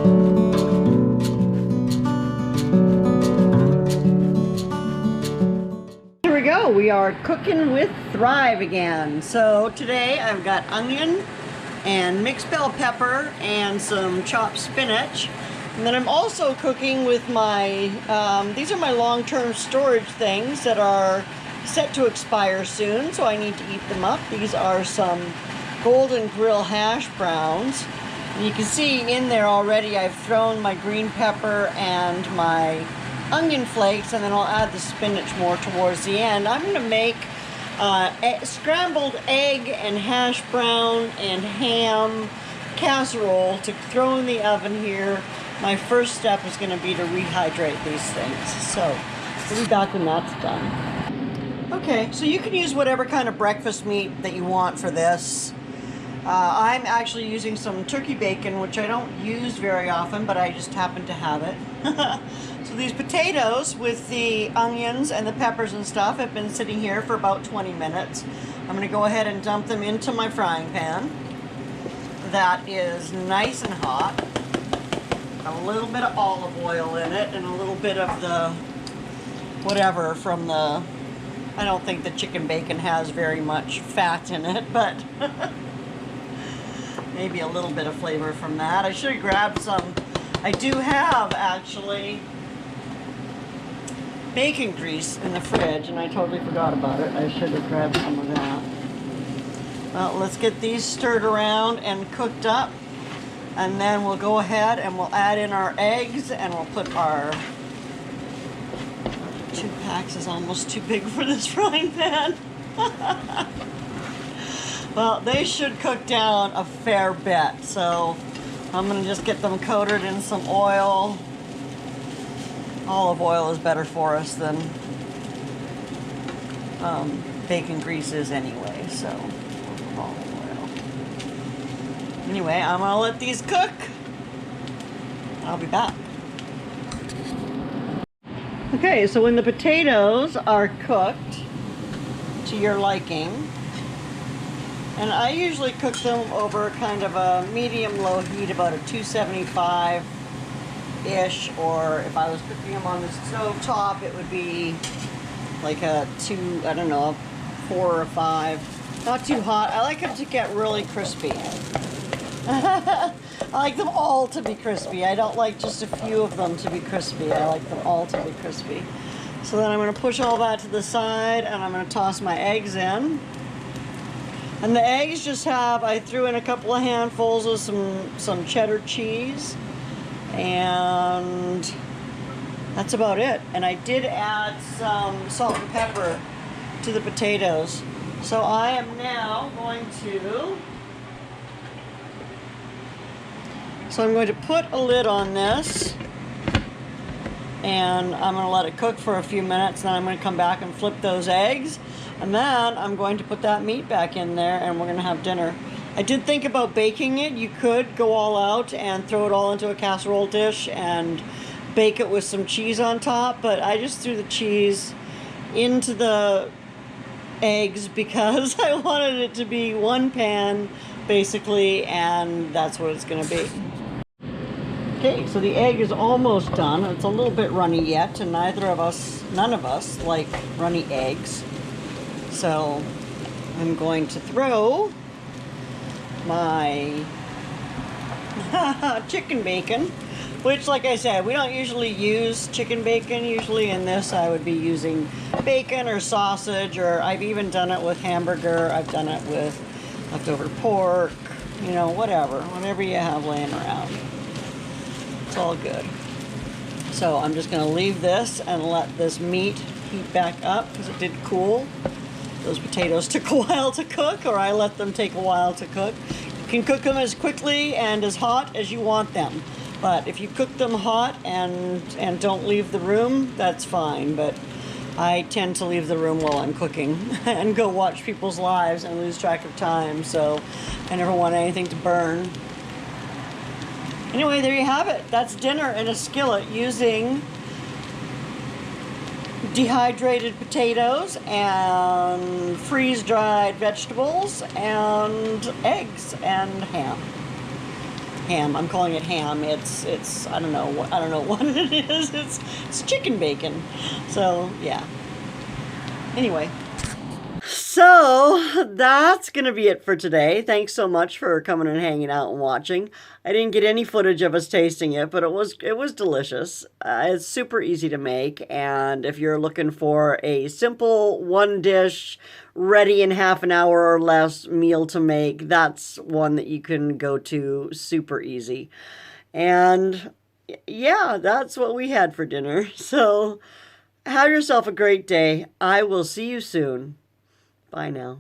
Here we go. We are cooking with Thrive again. So today I've got onion and mixed bell pepper and some chopped spinach. And then I'm also cooking with my, these are my long-term storage things that are set to expire soon, so I need to eat them up. These are some golden grill hash browns. And you can see in there already I've thrown my green pepper and my onion flakes, and then I'll add the spinach more towards the end. I'm going to make scrambled egg and hash brown and ham casserole to throw in the oven here. My first step is going to be to rehydrate these things. So we'll be back when that's done. Okay, so you can use whatever kind of breakfast meat that you want for this. I'm actually using some turkey bacon, which I don't use very often, but I just happen to have it. So these potatoes with the onions and the peppers and stuff have been sitting here for about 20 minutes. I'm going to go ahead and dump them into my frying pan. That is nice and hot. A little bit of olive oil in it and a little bit of the whatever from the, I don't think the chicken bacon has very much fat in it, but maybe a little bit of flavor from that. I should have grabbed some. I do have actually bacon grease in the fridge, and I totally forgot about it. I should have grabbed some of that. Well, let's get these stirred around and cooked up, and then we'll go ahead and we'll add in our eggs, and we'll put our 2 packs is almost too big for this frying pan. Well, they should cook down a fair bit, so I'm going to just get them coated in some oil. Olive oil is better for us than bacon grease is anyway, so olive oil. Anyway, I'm going to let these cook. I'll be back. Okay, so when the potatoes are cooked to your liking, and I usually cook them over kind of a medium-low heat, about a 275-ish, or if I was cooking them on the stove top, it would be like a 4 or 5. Not too hot. I like them to get really crispy. I like them all to be crispy. I don't like just a few of them to be crispy. I like them all to be crispy. So then I'm going to push all that to the side, and I'm going to toss my eggs in. And the eggs just have, I threw in a couple of handfuls of some cheddar cheese, and that's about it. And I did add some salt and pepper to the potatoes. So I am now going to, I'm going to put a lid on this, and I'm going to let it cook for a few minutes, and then I'm going to come back and flip those eggs. And then I'm going to put that meat back in there, and we're going to have dinner. I did think about baking it. You could go all out and throw it all into a casserole dish and bake it with some cheese on top, but I just threw the cheese into the eggs because I wanted it to be one pan, basically, and that's what it's going to be. Okay, so the egg is almost done. It's a little bit runny yet, and none of us like runny eggs. So I'm going to throw my chicken bacon, which, like I said, we don't usually use chicken bacon. Usually in this I would be using bacon or sausage, or I've even done it with hamburger. I've done it with leftover pork, you know, whatever you have laying around. It's all good. So I'm just going to leave this and let this meat heat back up because it did cool. Those potatoes took a while to cook, or I let them take a while to cook. You can cook them as quickly and as hot as you want them. But if you cook them hot and don't leave the room, that's fine. But I tend to leave the room while I'm cooking and go watch people's lives and lose track of time. So I never want anything to burn. Anyway, there you have it. That's dinner in a skillet using dehydrated potatoes and freeze-dried vegetables and eggs and ham. ham. I'm calling it ham. It's I don't know what it is. It's chicken bacon. So yeah. Anyway. So that's gonna be it for today. Thanks so much for coming and hanging out and watching. I didn't get any footage of us tasting it, but it was delicious. It's super easy to make, and if you're looking for a simple one dish, ready in half an hour or less meal to make, that's one that you can go to super easy. And yeah, that's what we had for dinner. So have yourself a great day. I will see you soon. Bye now.